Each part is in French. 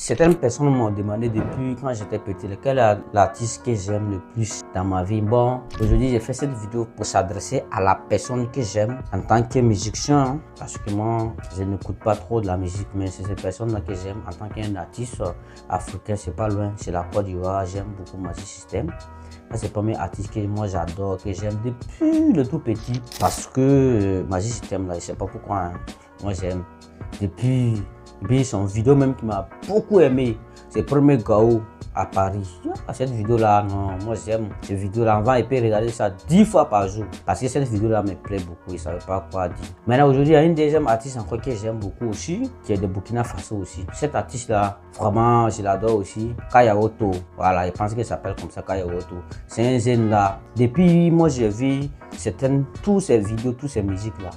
Certaines personnes m'ont demandé depuis quand j'étais petit lequel est l'artiste que j'aime le plus dans ma vie. Bon, aujourd'hui j'ai fait cette vidéo pour s'adresser à la personne que j'aime en tant que musicien, hein, parce que moi je n'écoute pas trop de la musique, mais c'est cette personne-là que j'aime en tant qu'un artiste africain. C'est pas loin, c'est la Côte d'Ivoire. J'aime beaucoup Magic System. C'est le premier artiste que moi j'adore, que j'aime depuis le tout petit, parce que Magic System là, je sais pas pourquoi, hein, moi j'aime depuis son vidéo même qui m'a beaucoup aimé, c'est le premier Gao à Paris. Cette vidéo là, non, moi j'aime cette vidéo là. On va regarder ça 10 fois par jour parce que cette vidéo là me plaît beaucoup. Il savait pas quoi dire. Maintenant aujourd'hui, il y a une deuxième artiste encore que j'aime beaucoup aussi, qui est de Burkina Faso aussi. Cet artiste là, vraiment je l'adore aussi. Kaya Oto, voilà, je pense qu'il s'appelle comme ça, Kaya Oto. C'est un zen là. Depuis moi j'ai vu tous ces vidéos, toutes ces musiques là.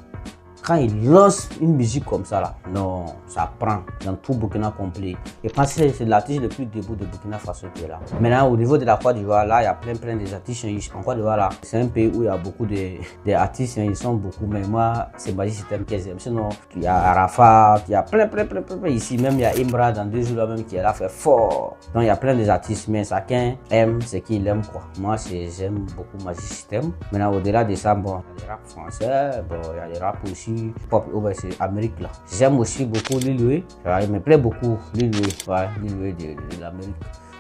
Quand il lance une musique comme ça là, non, ça prend dans tout Burkina complet. Je pense que c'est l'artiste le plus debout de Burkina Faso qui est là. Maintenant au niveau de la Côte d'Ivoire, là il y a plein des artistes. En Côte d'Ivoire là, c'est un pays où il y a beaucoup d'artistes, ils sont beaucoup, mais moi c'est Magic System que j'aime. Sinon il y a Arafat, il y a plein ici même il y a Imbra dans 2 jours là même qui est là fait fort. Donc il y a plein artistes, mais chacun aime ce qu'il aime quoi. Moi j'aime beaucoup Magic System. Maintenant au-delà de ça, bon, il y a des rap français, bon, il y a des rap aussi pop, c'est Amérique là. J'aime aussi beaucoup Lil Wayne. Il me plaît beaucoup Lil Wayne, de l'Amérique.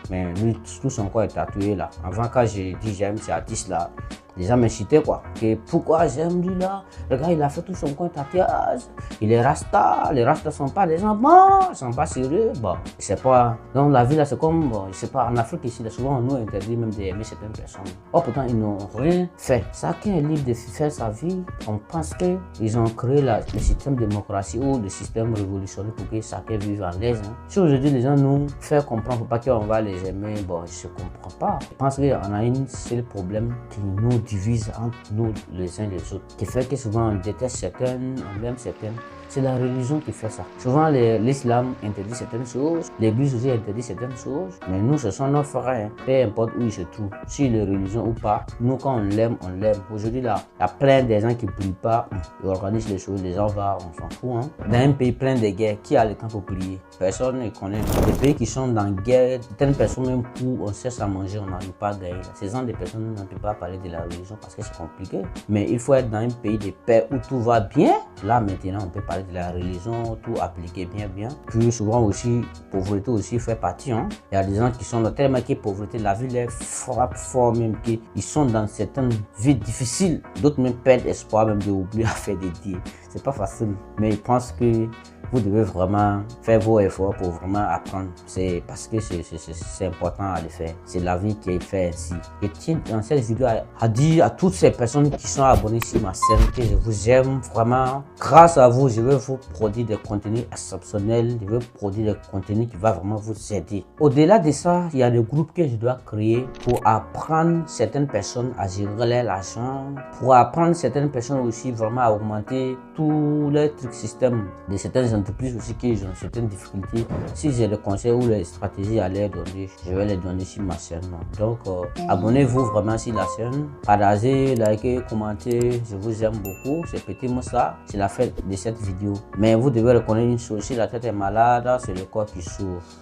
Mais lui, tout son corps est tatoué là. Avant, quand j'ai dit j'aime ces artistes là, les gens m'incitaient quoi. Que pourquoi j'aime lui là? Le gars il a fait tout son corps tatouage. Il est rasta. Les rastas sont pas des gens bons, ils sont pas sérieux. Bon, je sais pas. Donc la vie là c'est comme, bon, je sais pas, en Afrique ici, là, souvent on nous interdit même d'aimer certaines personnes. Oh pourtant ils n'ont rien fait. Chacun est libre de faire sa vie. On pense qu'ils ont créé le système de démocratie ou le système révolutionnaire pour que chacun vive en l'aise. Hein. Si aujourd'hui les gens nous font comprendre pour pas qu'on va les aimer, bon je ne comprends pas. Je pense qu'on a un seul problème qui nous divise entre nous les uns les autres, qui fait que souvent on déteste certains, on aime certains. C'est la religion qui fait ça. Souvent l'islam interdit certaines choses, l'église aussi interdit certaines choses, mais nous ce sont nos frères, hein. Peu importe où ils se trouvent, si les religions ou pas, nous quand on l'aime, on l'aime. Aujourd'hui là, il y a plein de gens qui ne prient pas, ils organisent les choses, les gens vont, on s'en fout. Hein. Dans un pays plein de guerres, qui a le temps pour prier? Personne ne connaît. Les pays qui sont dans la guerre, certaines personnes même pour on cherche à manger, on n'arrive pas à gagner. Ces gens de personnes ne peuvent pas parler de la religion parce que c'est compliqué. Mais il faut être dans un pays de paix où tout va bien. Là maintenant on peut parler de la religion, tout appliquer bien. Puis souvent aussi, pauvreté aussi fait partie. Hein. Il y a des gens qui sont dans tellement que pauvreté, la vie les frappe fort même qu'ils sont dans certaines vies difficiles. D'autres même perdent espoir même d'oublier à faire des dires. C'est pas facile, mais je pense que vous devez vraiment faire vos efforts pour vraiment apprendre. C'est parce que c'est important à le faire. C'est la vie qui est faite ainsi. Je tiens dans cette vidéo à dire à toutes ces personnes qui sont abonnées sur ma chaîne que je vous aime vraiment. Grâce à vous, je vais vous produire des contenus exceptionnels. Je vais produire des contenus qui vont vraiment vous aider. Au-delà de ça, il y a des groupes que je dois créer pour apprendre certaines personnes à gérer l'argent, pour apprendre certaines personnes aussi vraiment à augmenter tous les trucs systèmes de certaines entreprises aussi qui ont certaines difficultés. Si j'ai les conseils ou les stratégies à leur donner, je vais les donner sur ma chaîne. Donc abonnez-vous vraiment sur la chaîne, partagez, likez, commentez. Je vous aime beaucoup. C'est petit moi ça, c'est la fin de cette vidéo. Mais vous devez reconnaître une chose, si la tête est malade, c'est le corps qui souffre.